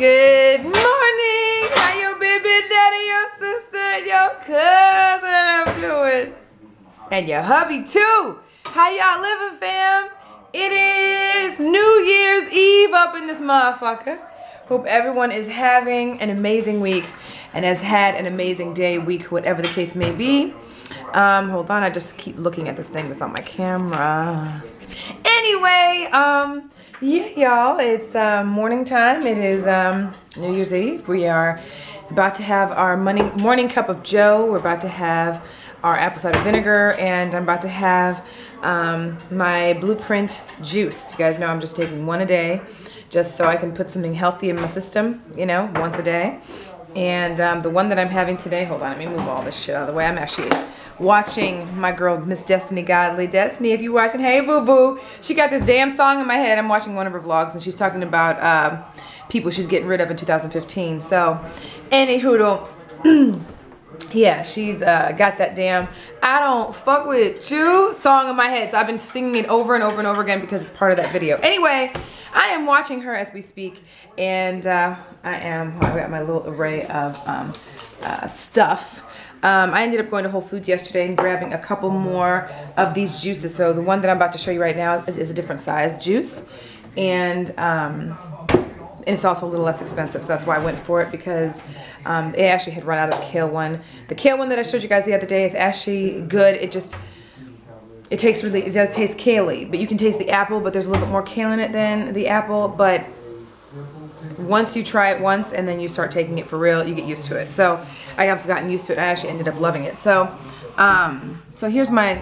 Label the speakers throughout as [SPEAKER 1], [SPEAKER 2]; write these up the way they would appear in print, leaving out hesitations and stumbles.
[SPEAKER 1] Good morning! How your baby daddy, your sister, and your cousin are doing? And your hubby too! How y'all living, fam? It is New Year's Eve up in this motherfucker. Hope everyone is having an amazing week and has had an amazing day, week, whatever the case may be. Hold on, I just keep looking at this thing that's on my camera. Anyway, yeah, y'all, it's morning time. It is New Year's Eve. We are about to have our morning cup of joe. We're about to have our apple cider vinegar, and I'm about to have my blueprint juice. You guys know I'm just taking one a day, just so I can put something healthy in my system, you know, once a day. And the one that I'm having today, hold on, let me move all this shit out of the way. I'm actually watching my girl, Miss Destiny Godly. Destiny, if you're watching, hey boo boo. She got this damn song in my head. I'm watching one of her vlogs and she's talking about people she's getting rid of in 2015. So, anywho, yeah, she's got that damn I don't fuck with you song in my head. So I've been singing it over and over and over again because it's part of that video. Anyway, I am watching her as we speak, and I got my little array of stuff. I ended up going to Whole Foods yesterday and grabbing a couple more of these juices. So the one that I'm about to show you right now is a different size juice, and it's also a little less expensive. So that's why I went for it, because they actually had run out of the kale one. The kale one that I showed you guys the other day is actually good. It does taste kale-y, but you can taste the apple, but there's a little bit more kale in it than the apple. But once you try it once and then you start taking it for real, you get used to it. So I have gotten used to it. I actually ended up loving it. So so here's my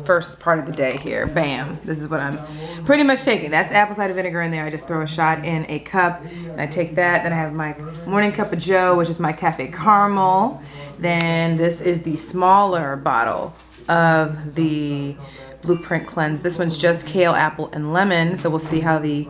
[SPEAKER 1] first part of the day here. Bam. This is what I'm pretty much taking. That's apple cider vinegar in there. I just throw a shot in a cup and I take that. Then I have my morning cup of joe, which is my cafe caramel. Then this is the smaller bottle of the Blueprint Cleanse. This one's just kale, apple, and lemon. So we'll see how the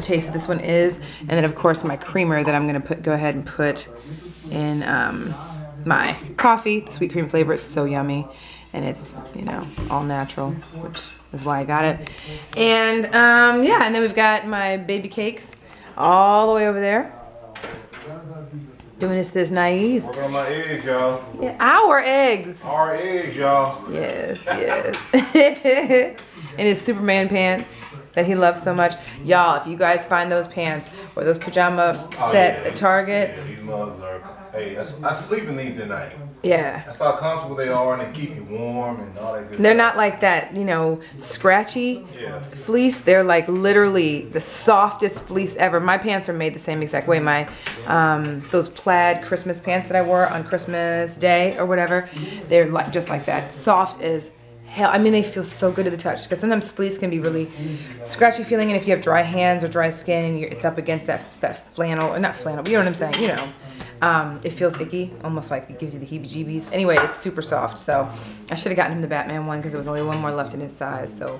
[SPEAKER 1] taste of this one is. And then of course my creamer that I'm gonna go ahead and put in my coffee. The sweet cream flavor is so yummy, and it's all natural, which is why I got it. And yeah, and then we've got my baby cakes all the way over there. Doing this nice.
[SPEAKER 2] Working on my eggs, y'all.
[SPEAKER 1] Yeah, our eggs.
[SPEAKER 2] Our eggs, y'all.
[SPEAKER 1] Yes, yes. And his Superman pants that he loves so much. Y'all, if you guys find those pants or those pajama sets at Target.
[SPEAKER 2] Yeah, these mugs are, hey, I sleep in these at night.
[SPEAKER 1] Yeah.
[SPEAKER 2] That's how comfortable they are, and they keep you warm and all that good
[SPEAKER 1] They're
[SPEAKER 2] stuff.
[SPEAKER 1] not like that, scratchy fleece. They're like literally the softest fleece ever. My pants are made the same exact way. My those plaid Christmas pants that I wore on Christmas Day or whatever, they're like just like that, soft as hell. I mean, they feel so good to the touch, because sometimes fleece can be really scratchy feeling, and if you have dry hands or dry skin and it's up against that flannel, or not flannel, but you know what I'm saying, it feels icky, almost like it gives you the heebie-jeebies. Anyway, it's super soft, so I should have gotten him the Batman one because there was only one more left in his size. So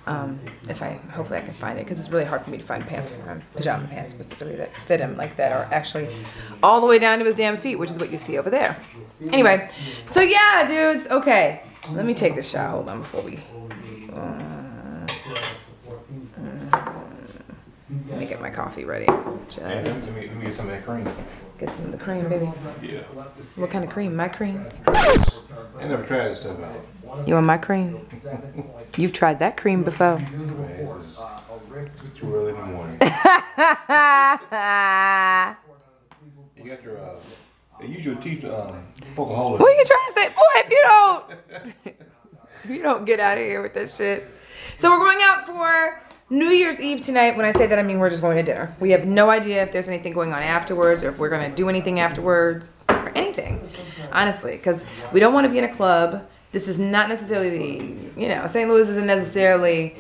[SPEAKER 1] hopefully I can find it, because it's really hard for me to find pants for him, pajama pants specifically that fit him like that, or actually all the way down to his damn feet, which is what you see over there. Anyway, so yeah, dudes, okay. Let me take this shot. Hold on before we. Let me get my coffee ready. Just
[SPEAKER 2] Let me get some of that cream.
[SPEAKER 1] Get some of the cream, baby.
[SPEAKER 2] Yeah.
[SPEAKER 1] What kind of cream? My cream.
[SPEAKER 2] I never tried this stuff out.
[SPEAKER 1] You want my cream? You've tried that cream before.
[SPEAKER 2] It's too early in the morning. You got your they use your teeth to poke a hole in it.
[SPEAKER 1] What are you trying to say? Boy, if you don't get out of here with that shit. So we're going out for New Year's Eve tonight. When I say that, I mean we're just going to dinner. We have no idea if there's anything going on afterwards, or if we're going to do anything afterwards, or anything, honestly, because we don't want to be in a club. This is not necessarily St. Louis isn't necessarily,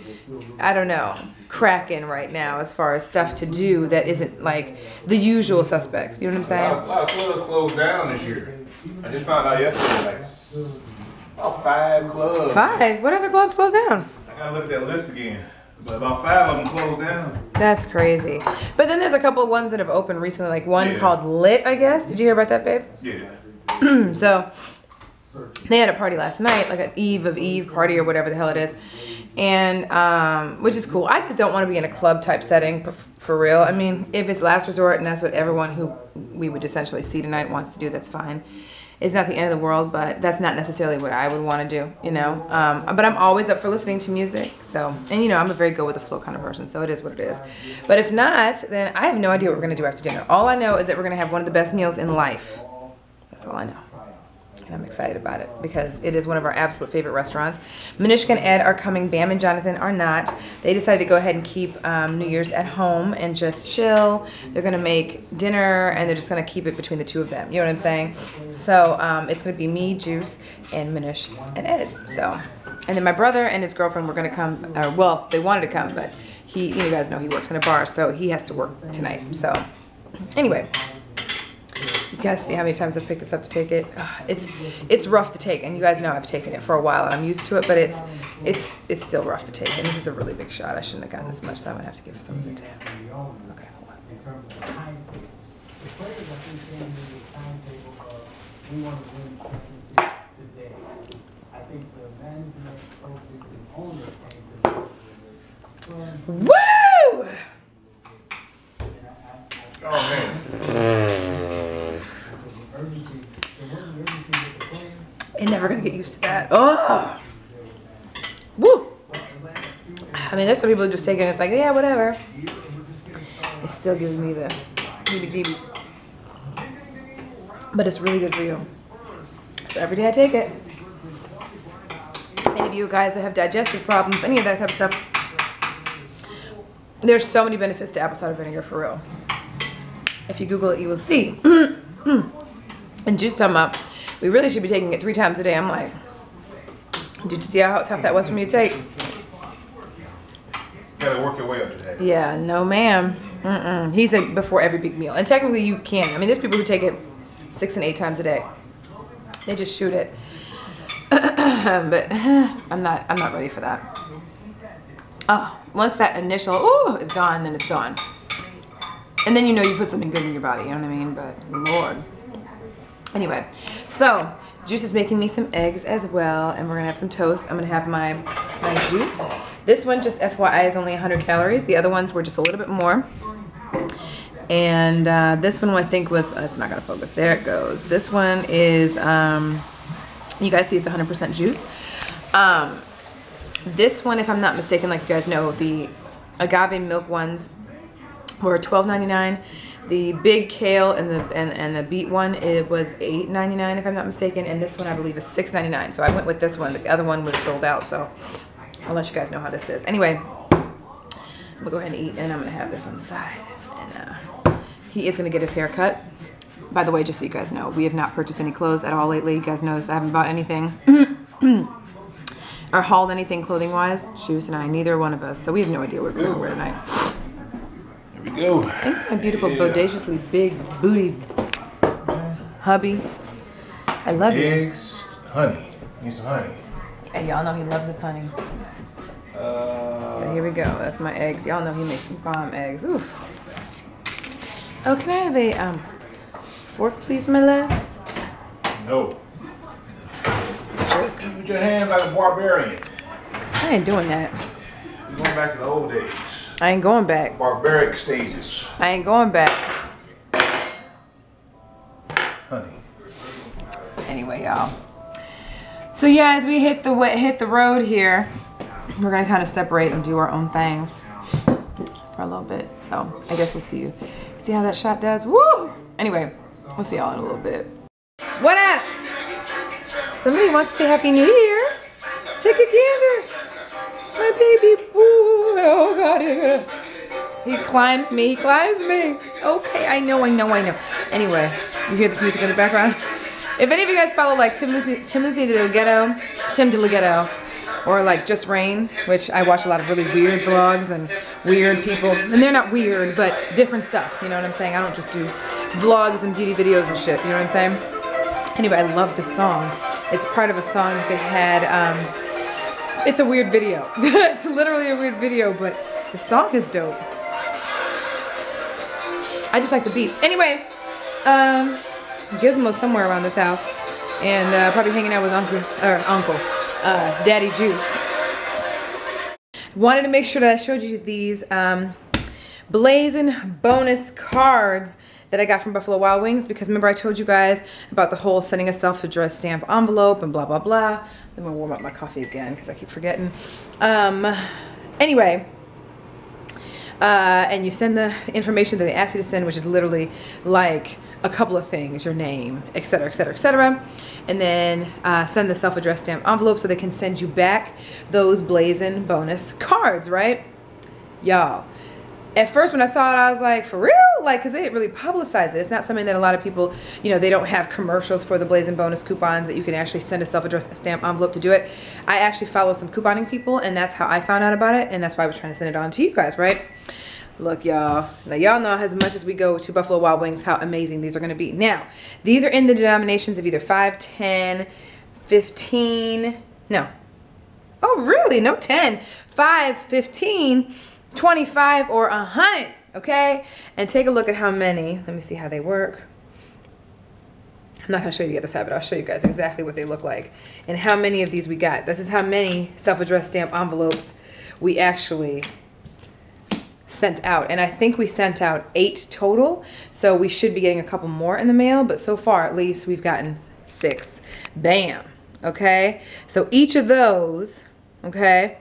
[SPEAKER 1] I don't know, cracking right now as far as stuff to do that isn't like the usual suspects. You know what I'm saying?
[SPEAKER 2] A lot of clubs closed down this year. I just found out yesterday, like about 5 clubs.
[SPEAKER 1] 5? What other clubs closed down?
[SPEAKER 2] I gotta look at that list again. But about 5 of them closed down.
[SPEAKER 1] That's crazy. But then there's a couple of ones that have opened recently, like one called Lit, I guess. Did you hear about that, babe?
[SPEAKER 2] Yeah.
[SPEAKER 1] So they had a party last night, like an Eve of Eve party or whatever the hell it is. And, which is cool. I just don't want to be in a club type setting for real. I mean, if it's last resort and that's what everyone who we would essentially see tonight wants to do, that's fine. It's not the end of the world, but that's not necessarily what I would want to do, you know. But I'm always up for listening to music. So, and you know, I'm a very go with the flow kind of person, so it is what it is. But if not, then I have no idea what we're going to do after dinner. All I know is that we're going to have one of the best meals in life. That's all I know. And I'm excited about it because it is one of our absolute favorite restaurants. Manishka and Ed are coming. Bam and Jonathan are not. They decided to go ahead and keep New Year's at home and just chill. They're going to make dinner and they're just going to keep it between the two of them. You know what I'm saying? So it's going to be me, Juice, and Manish and Ed. So, and then my brother and his girlfriend were going to come. Well, they wanted to come, but you guys know he works in a bar, so he has to work tonight. So anyway. You guys see how many times I've picked this up to take it? It's rough to take, and you guys know I've taken it for a while and I'm used to it, but it's still rough to take. And this is a really big shot. I shouldn't have gotten this much, so I'm gonna have to give some of it to him. Okay, hold on. Woo!
[SPEAKER 2] Oh man.
[SPEAKER 1] Ain't never gonna get used to that. Oh, woo! I mean, there's some people who just take it and it's like, yeah, whatever. It's still giving me the heebie-jeebies. But it's really good for you. So every day I take it. Any of you guys that have digestive problems, any of that type of stuff, there's so many benefits to apple cider vinegar for real. If you Google it, you will see. And Juice talking about, we really should be taking it 3 times a day. I'm like, did you see how tough that was for me to take?
[SPEAKER 2] You gotta work your way up to that.
[SPEAKER 1] Yeah, no ma'am. He said before every big meal. And technically you can. I mean, there's people who take it 6 and 8 times a day. They just shoot it. But I'm not ready for that. Oh, once that initial ooh is gone, then it's gone. And then you know you put something good in your body, you know what I mean? But Lord. Anyway, so Juice is making me some eggs as well, and we're gonna have some toast. I'm gonna have my juice. This one, just FYI, is only 100 calories. The other ones were just a little bit more. And this one I think was, it's not gonna focus. There it goes. This one is, you guys see it's 100% juice. This one, if I'm not mistaken, like you guys know, the agave milk ones were $12.99. The big kale and the beet one, it was $8.99 if I'm not mistaken, and this one I believe is $6.99. So I went with this one. The other one was sold out, so I'll let you guys know how this is. Anyway, we'll go ahead and eat, and I'm gonna have this on the side. And he is gonna get his hair cut. By the way, just so you guys know, we have not purchased any clothes at all lately. You guys noticed I haven't bought anything or hauled anything clothing-wise. Shoes and I, neither one of us. So we have no idea what we're gonna wear tonight.
[SPEAKER 2] Here we go.
[SPEAKER 1] Thanks, my beautiful, bodaciously big booty hubby. I love you.
[SPEAKER 2] Eggs, honey. Need some honey.
[SPEAKER 1] Hey, y'all know he loves his honey. So here we go. That's my eggs. Y'all know he makes some bomb eggs. Oof. Oh, can I have a fork, please, my love?
[SPEAKER 2] No.
[SPEAKER 1] Jerk.
[SPEAKER 2] Put your hand like a barbarian.
[SPEAKER 1] I ain't doing that.
[SPEAKER 2] You're going back to the old days.
[SPEAKER 1] I ain't going back.
[SPEAKER 2] Barbaric stages.
[SPEAKER 1] I ain't going back.
[SPEAKER 2] Honey.
[SPEAKER 1] Anyway, y'all. So yeah, as we hit the road here, we're gonna kind of separate and do our own things for a little bit. So I guess we'll see how that shot does. Woo! Anyway, we'll see y'all in a little bit. What up? Somebody wants to say Happy New Year. Take a gander. My baby boo. Oh God. He climbs me. He climbs me. Okay, I know. Anyway, you hear this music in the background? If any of you guys follow like Tim DeLegetto, or like Just Rain, which I watch a lot of really weird vlogs and weird people, and they're not weird, but different stuff, you know what I'm saying? I don't just do vlogs and beauty videos and shit, you know what I'm saying? Anyway, I love this song. It's part of a song that they had, it's a weird video. It's literally a weird video, but the song is dope. I just like the beat. Anyway, Gizmo's somewhere around this house. and probably hanging out with Daddy Juice. Wanted to make sure that I showed you these blazing bonus cards that I got from Buffalo Wild Wings, because remember I told you guys about the whole sending a self-addressed stamp envelope and blah blah blah. I'm gonna warm up my coffee again because I keep forgetting. Anyway, and you send the information that they ask you to send, which is literally like a couple of things, your name, etc., etc., etc., and then send the self-addressed stamp envelope so they can send you back those blazing bonus cards, right? Y'all, at first when I saw it, I was like, for real? Like, because they didn't really publicize it. It's not something that a lot of people, you know, they don't have commercials for the blazing bonus coupons that you can actually send a self-addressed stamp envelope to do it. I actually follow some couponing people, and that's how I found out about it, and that's why I was trying to send it on to you guys, right? Look, y'all. Now, y'all know as much as we go to Buffalo Wild Wings how amazing these are going to be. Now, these are in the denominations of either 5, 10, 15. No. Oh, really? No 10. 5, 15, 25, or 100. Okay? And take a look at how many. Let me see how they work. I'm not going to show you the other side, but I'll show you guys exactly what they look like and how many of these we got. This is how many self-addressed stamp envelopes we actually sent out, and I think we sent out 8 total, so we should be getting a couple more in the mail, but so far at least we've gotten 6. Bam. Okay, so each of those, okay,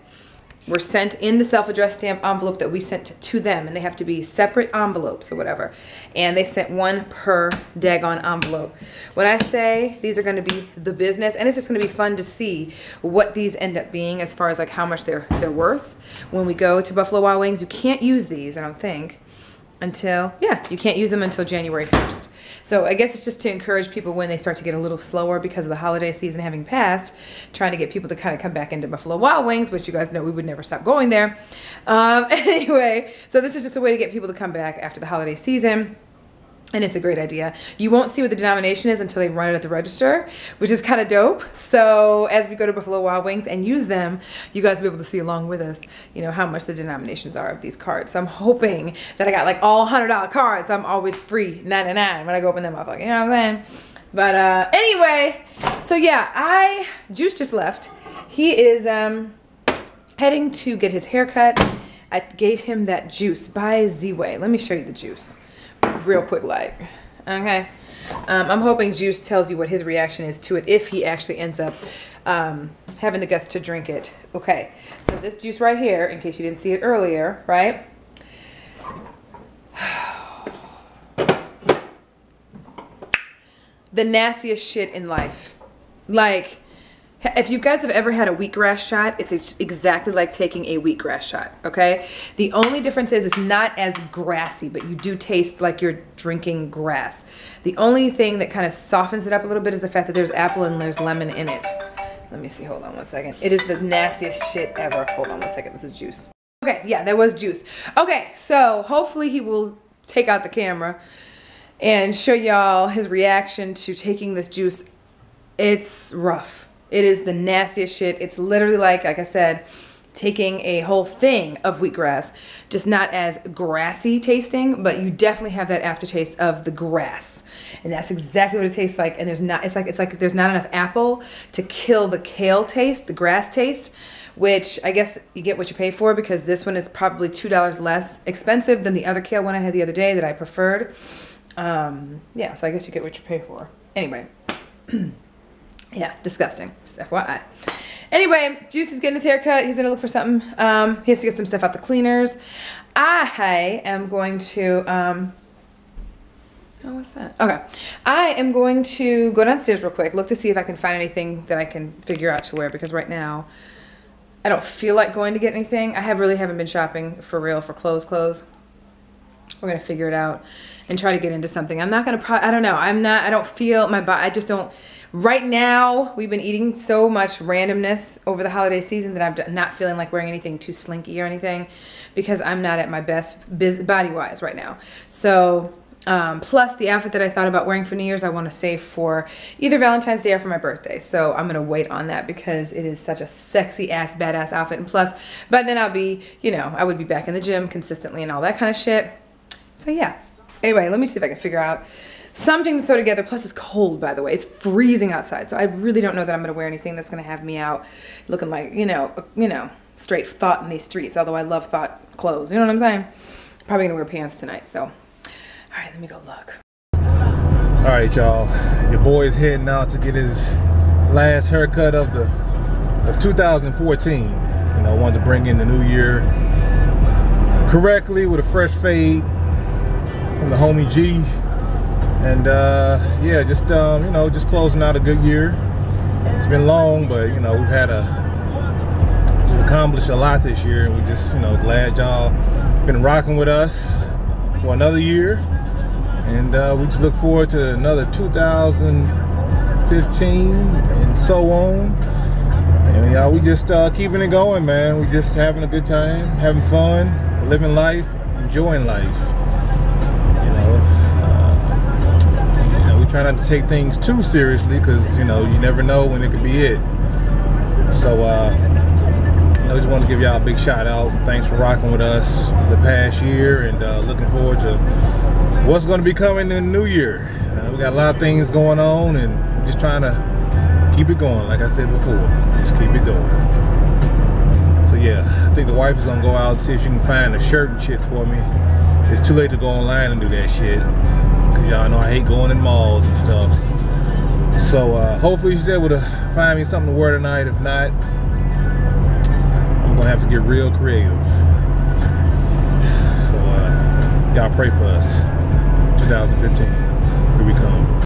[SPEAKER 1] were sent in the self-addressed stamp envelope that we sent to them, and they have to be separate envelopes or whatever, and they sent 1 per daggone envelope. When I say these are going to be the business, and it's just going to be fun to see what these end up being as far as like how much they're worth when we go to Buffalo Wild Wings. You can't use these, I don't think, until, yeah, you can't use them until January 1st. So I guess it's just to encourage people when they start to get a little slower because of the holiday season having passed, trying to get people to kind of come back into Buffalo Wild Wings, which you guys know we would never stop going there. Anyway, so this is just a way to get people to come back after the holiday season. And it's a great idea. You won't see what the denomination is until they run it at the register, which is kind of dope. So as we go to Buffalo Wild Wings and use them, you guys will be able to see along with us, you know, how much the denominations are of these cards. So I'm hoping that I got like all $100 cards. So I'm always free 99 when I go open them up. You know what I'm saying? But anyway, so yeah, Juice just left. He is heading to get his hair cut. I gave him that juice by Z-Way. Let me show you the juice real quick, like, okay. I'm hoping Juice tells you what his reaction is to it if he actually ends up having the guts to drink it. Okay, so this juice right here, in case you didn't see it earlier, right? The nastiest shit in life. Like, if you guys have ever had a wheatgrass shot, it's exactly like taking a wheatgrass shot, okay? The only difference is it's not as grassy, but you do taste like you're drinking grass. The only thing that kind of softens it up a little bit is the fact that there's apple and there's lemon in it. Let me see, hold on one second. It is the nastiest shit ever. Hold on one second, this is Juice. Okay, yeah, that was Juice. Okay, so hopefully he will take out the camera and show y'all his reaction to taking this juice. It's rough. It is the nastiest shit. It's literally like I said, taking a whole thing of wheatgrass, just not as grassy tasting, but you definitely have that aftertaste of the grass. And that's exactly what it tastes like. And it's like there's not enough apple to kill the kale taste, the grass taste, which I guess you get what you pay for, because this one is probably $2 less expensive than the other kale one I had the other day that I preferred. Yeah, so I guess you get what you pay for. Anyway. Yeah, disgusting. Just FYI. Anyway, Juice is getting his hair cut. He's gonna look for something. He has to get some stuff out the cleaners. I am going to oh, what's that? Okay. I am going to go downstairs real quick, look to see if I can find anything that I can figure out to wear, because right now I don't feel like going to get anything. I really haven't been shopping for real for clothes. We're gonna figure it out and try to get into something. I'm not gonna I don't know. I don't feel my body. I just don't. Right now, we've been eating so much randomness over the holiday season that I'm not feeling like wearing anything too slinky or anything, because I'm not at my best body-wise right now. So, plus the outfit that I thought about wearing for New Year's, I want to save for either Valentine's Day or for my birthday. So I'm going to wait on that because it is such a sexy-ass, badass outfit. And plus, by then I'll be, you know, I would be back in the gym consistently and all that kind of shit. So yeah. Anyway, let me see if I can figure out something to throw together. Plus it's cold, by the way. It's freezing outside. So I really don't know that I'm gonna wear anything that's gonna have me out looking like, you know, straight thought in these streets. Although I love thought clothes, you know what I'm saying? Probably gonna wear pants tonight, so. All right, let me go look.
[SPEAKER 3] All right, y'all. Your boy's heading out to get his last haircut of 2014. You know, wanted to bring in the new year correctly with a fresh fade from the homie G. And yeah, just you know, just closing out a good year. It's been long, but you know, we've accomplished a lot this year, and we just, you know, glad y'all been rocking with us for another year. And we just look forward to another 2015 and so on. And y'all, we just keeping it going, man. We just having a good time, having fun, living life, enjoying life. You know, we try not to take things too seriously, because you know, you never know when it could be it. So I just want to give y'all a big shout out. Thanks for rocking with us for the past year, and looking forward to what's going to be coming in the new year. We got a lot of things going on, and just trying to keep it going, like I said before. Just keep it going. So yeah, I think the wife is going to go out and see if she can find a shirt and shit for me. It's too late to go online and do that shit, because y'all know I hate going in malls and stuff. So hopefully she's able to find me something to wear tonight. If not, I'm gonna have to get real creative. So y'all pray for us. 2015, here we come.